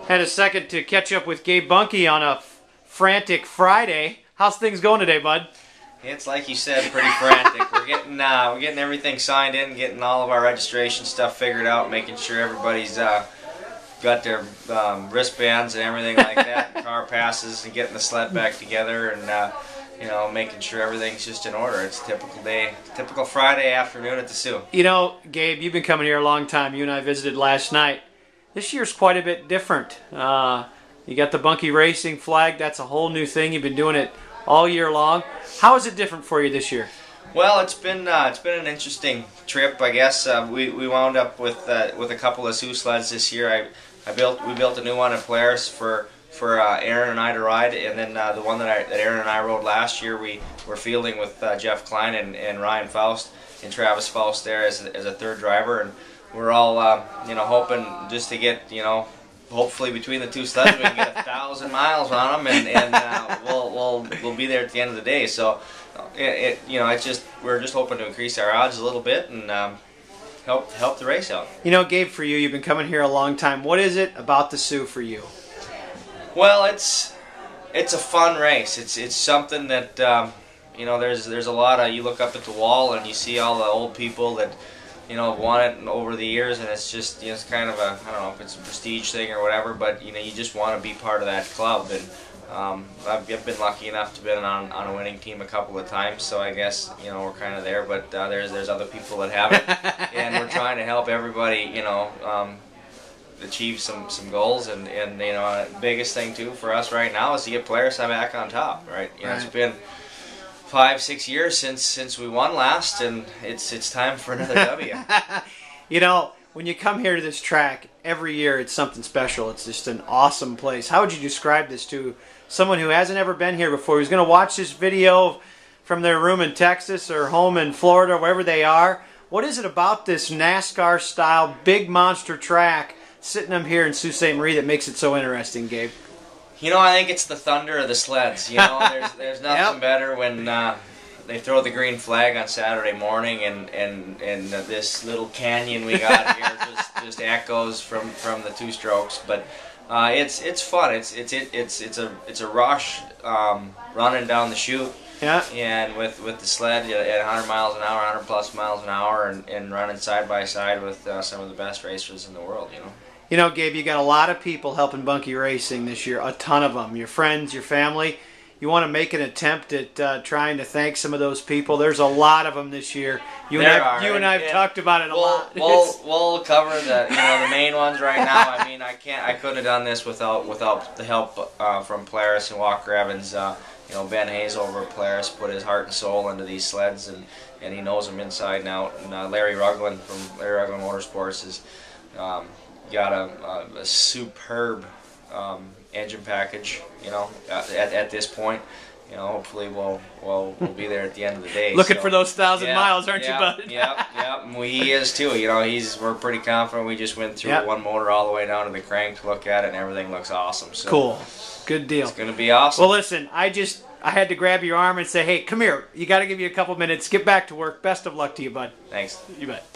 Had a second to catch up with Gabe Bunke on a frantic Friday. How's things going today, bud? It's like you said, pretty frantic. We're getting everything signed in, getting all of our registration stuff figured out, making sure everybody's got their wristbands and everything like that, and car passes, and getting the sled back together, and you know, making sure everything's just in order. It's a typical day, typical Friday afternoon at the Sioux. You know, Gabe, you've been coming here a long time. You and I visited last night. This year's quite a bit different. You got the Bunke Racing flag. That's a whole new thing. You've been doing it all year long. How is it different for you this year? Well, it's been an interesting trip, I guess. We wound up with a couple of Sioux sleds this year. We built a new one in Polaris for Aaron and I to ride, and then the one that Aaron and I rode last year, we were fielding with Jeff Klein and Ryan Faust and Travis Faust there as a third driver, and we're all you know, hoping just to get, you know, hopefully between the two sleds we can get 1,000 miles on them, and we'll be there at the end of the day. So you know, we're just hoping to increase our odds a little bit and help the race out. You know, Gabe, for you, you've been coming here a long time. What is it about the Sioux for you? Well, it's a fun race. It's something that you know, there's a lot of, you look up at the wall and you see all the old people that, you know, have won it over the years, and it's just, you know, it's kind of a, I don't know if it's a prestige thing or whatever, but you know, you just want to be part of that club. And I've been lucky enough to be on a winning team a couple of times, so I guess, you know, we're kind of there. But there's other people that haven't, and we're trying to help everybody, you know, achieve some goals, and you know, the biggest thing too for us right now is to get Polaris back on top, right? You know, it's been 5-6 years since we won last, and it's time for another W. You know, when you come here to this track every year, it's something special. It's just an awesome place. How would you describe this to someone who hasn't ever been here before, who's going to watch this video from their room in Texas or home in Florida or wherever they are? What is it about this NASCAR style big monster track sitting up here in Sault Ste. Marie that makes it so interesting, Gabe? You know, I think it's the thunder of the sleds. You know, there's nothing better when they throw the green flag on Saturday morning, and this little canyon we got here just echoes from the two strokes. But it's fun. It's a rush running down the chute. Yeah. And with the sled at 100 miles an hour, 100 plus miles an hour, and running side by side with some of the best racers in the world. You know. You know, Gabe, you got a lot of people helping Bunke Racing this year, a ton of them. Your friends, your family. You want to make an attempt at trying to thank some of those people. There's a lot of them this year. You and I have talked about it a lot. We'll cover the main ones right now. I mean, I couldn't have done this without the help from Polaris and Walker Evans. You know, Ben Hayes over at Polaris put his heart and soul into these sleds, and he knows them inside and out. And Larry Ruglin from Larry Ruglin Motorsports is got a superb engine package, you know, at this point. You know, hopefully we'll be there at the end of the day. Looking for those 1,000 miles, aren't you, bud? Yeah. He is too. You know, we're pretty confident. We just went through one motor all the way down to the crank to look at it, and everything looks awesome. So cool. Good deal. It's going to be awesome. Well, listen, I had to grab your arm and say, hey, come here. You got to give you a couple minutes. Get back to work. Best of luck to you, bud. Thanks. You bet.